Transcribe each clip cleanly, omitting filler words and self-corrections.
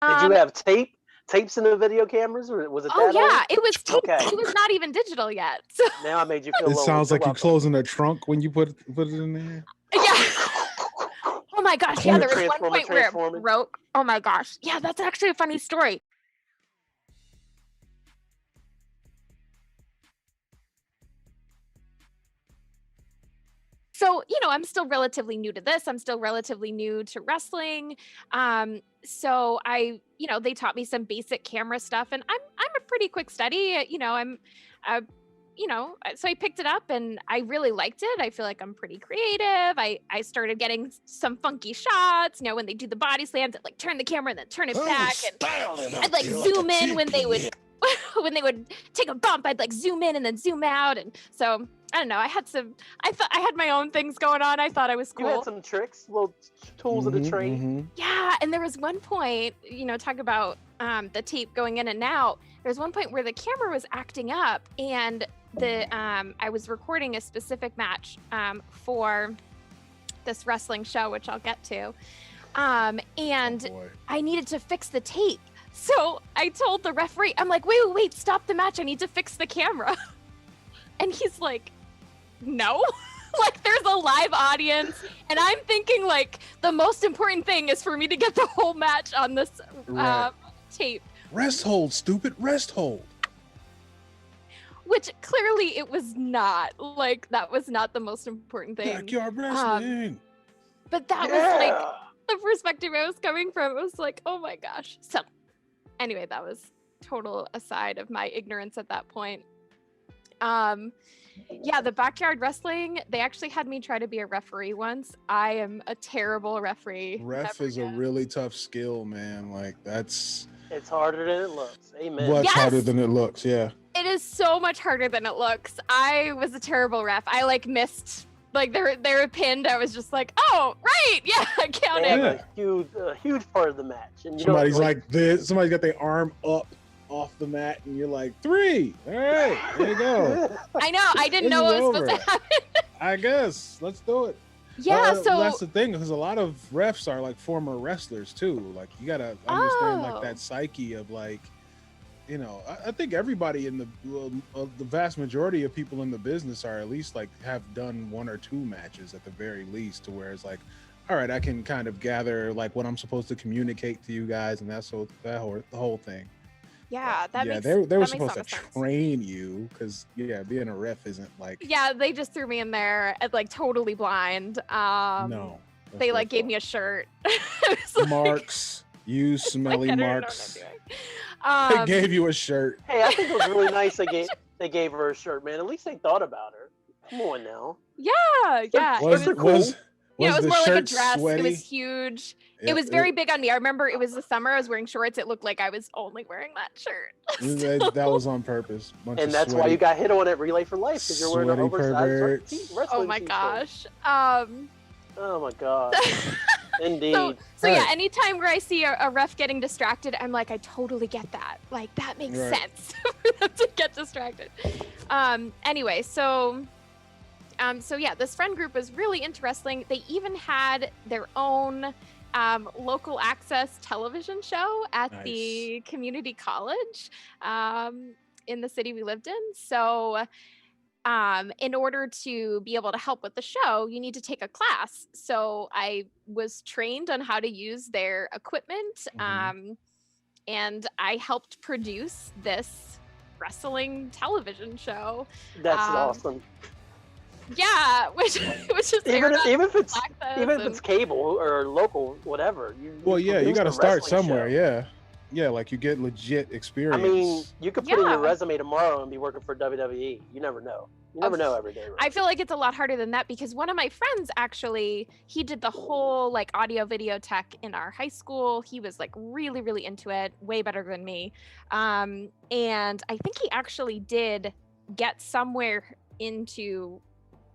Did you have tapes in the video cameras, or was it Oh that yeah, old? it was taped. Okay. It was not even digital yet. So Now I made you feel It low. sounds like you closing a trunk when you put it in there. yeah. Oh my gosh, yeah, there was one point where it broke. Oh my gosh. Yeah, that's actually a funny story. So, I'm still relatively new to this. I'm still relatively new to wrestling. So they taught me some basic camera stuff, and I'm a pretty quick study. Uh, so I picked it up and I really liked it. I feel like I'm pretty creative. I started getting some funky shots, when they do the body slams, I'd like turn the camera and then turn it back. And I'd like zoom in when they would when they would take a bump, I'd like zoom in and then zoom out. And so I don't know. I thought I had my own things going on. I thought I was cool. You had some tricks, little tools of the trade. Mm-hmm. Yeah, and there was one point, talk about the tape going in and out. There was one point where the camera was acting up, and I was recording a specific match for this wrestling show, which I'll get to, and I needed to fix the tape. So I told the referee, I'm like, wait, stop the match. I need to fix the camera. And he's like, no. Like, there's a live audience, and I'm thinking like the most important thing is for me to get the whole match on this tape. Rest hold, stupid, rest hold. Which clearly it was not. Like, that was not the most important thing. Backyard wrestling. But that was like the perspective I was coming from. It was like, oh my gosh. So anyway, that was total aside of my ignorance at that point. Yeah, the backyard wrestling, they actually had me try to be a referee once. I am a terrible referee. Ref is a really tough skill, man. Like, it's harder than it looks. Amen. Much harder than it looks, yeah. It is so much harder than it looks. I was a terrible ref. I missed, they were pinned. I was just like, oh, right, yeah, I counted. A huge part of the match. And somebody's like this. Somebody's got their arm up off the mat, and you're like, 3. All right, there you go. I know. I didn't know what was supposed to happen. I guess let's do it. Yeah, so that's the thing, because a lot of refs are like former wrestlers too. Like, you gotta understand like that psyche of like, I think everybody in the vast majority of people in the business are at least like have done 1 or 2 matches at the very least, to where it's like, all right, I can kind of gather like what I'm supposed to communicate to you guys, and that's the whole thing. Yeah, they were supposed to train you, because being a ref isn't like. Yeah, they just threw me in there at like totally blind. No, they like gave me a shirt. Marks, you smelly like, Marks. They gave you a shirt. Hey, I think it was really nice they gave her a shirt, man. At least they thought about her. Come on now. Yeah. Was it was more like a dress. Sweaty? It was huge. It was very big on me. I remember it was the summer. I was wearing shorts. It looked like I was only wearing that shirt. That was on purpose. And that's why you got hit on at Relay for Life, because you're wearing an oversized wrestling Oh my gosh. Oh my god. Indeed. So yeah, anytime where I see a ref getting distracted, I'm like, I totally get that. Like, that makes sense for them to get distracted. Anyway, so yeah, this friend group was really interesting. They even had their own local access television show at the community college in the city we lived in. So in order to be able to help with the show, you need to take a class. So I was trained on how to use their equipment, and I helped produce this wrestling television show. That's awesome. Yeah, which is even if it's cable or local, whatever. You got to start somewhere. Yeah, like you get legit experience. I mean, you could put in your resume tomorrow and be working for WWE. You never know. You never know every day. Right? I feel like it's a lot harder than that, because one of my friends actually, he did the whole like audio video tech in our high school. He was like really, really into it, way better than me. And I think he actually did get somewhere into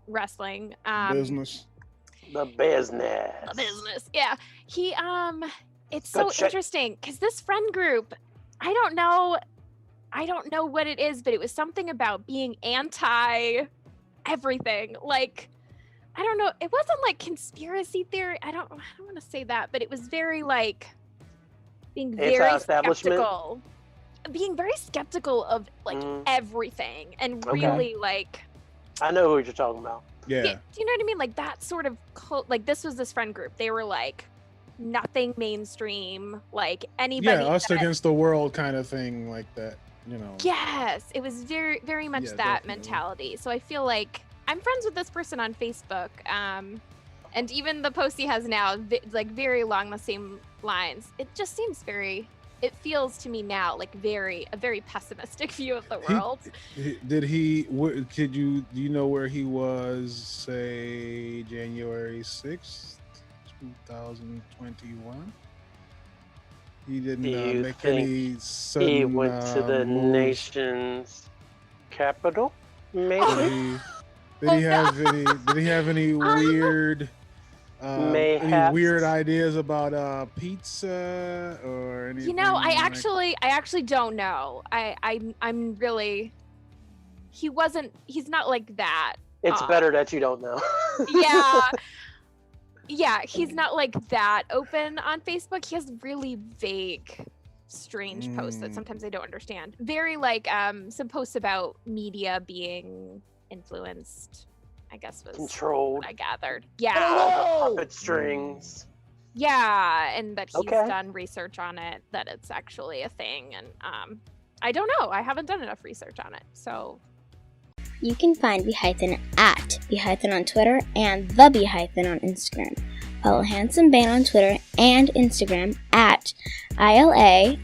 wrestling. The business. Yeah. He it's so interesting, because this friend group, I don't know what it is, but it was something about being anti everything. Like, I don't know, it wasn't like conspiracy theory. I don't want to say that, but it was very like, being very Anti-establishment? skeptical. Being very skeptical of like everything and really like. I know who you're talking about. Yeah. Do you know what I mean? Like that sort of like this was this friend group. They were like nothing mainstream, like anybody. Yeah, us against the world kind of thing, like that. You know. Yes, it was very, very much that mentality. So I feel like I'm friends with this person on Facebook, and even the post he has now, like very along the same lines. It just seems very. It feels to me now like a very pessimistic view of the world. Do you know where he was, say, January 6th, 2021? He didn't make any sudden he went to the moves. nation's capital, maybe? Did he have any weird any weird ideas about pizza or anything? You know, I actually don't know. I'm really. He's not like that. It's better that you don't know. Yeah, he's not like that open on Facebook. He has really vague, strange posts that sometimes I don't understand. Very like some posts about media being influenced, I guess was controlled. What I gathered. Yeah. Puppet strings. Yeah, and that he's done research on it, that it's actually a thing. And I don't know. I haven't done enough research on it. So you can find HYPHEN at HYPHEN on Twitter and the HYPHEN on Instagram. Follow Handsome Bane on Twitter and Instagram at ILA_POW.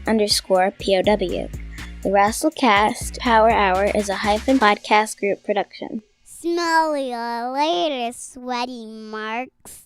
The Rasslecast Power Hour is a HYPHEN podcast group production. Smell your latest sweaty marks.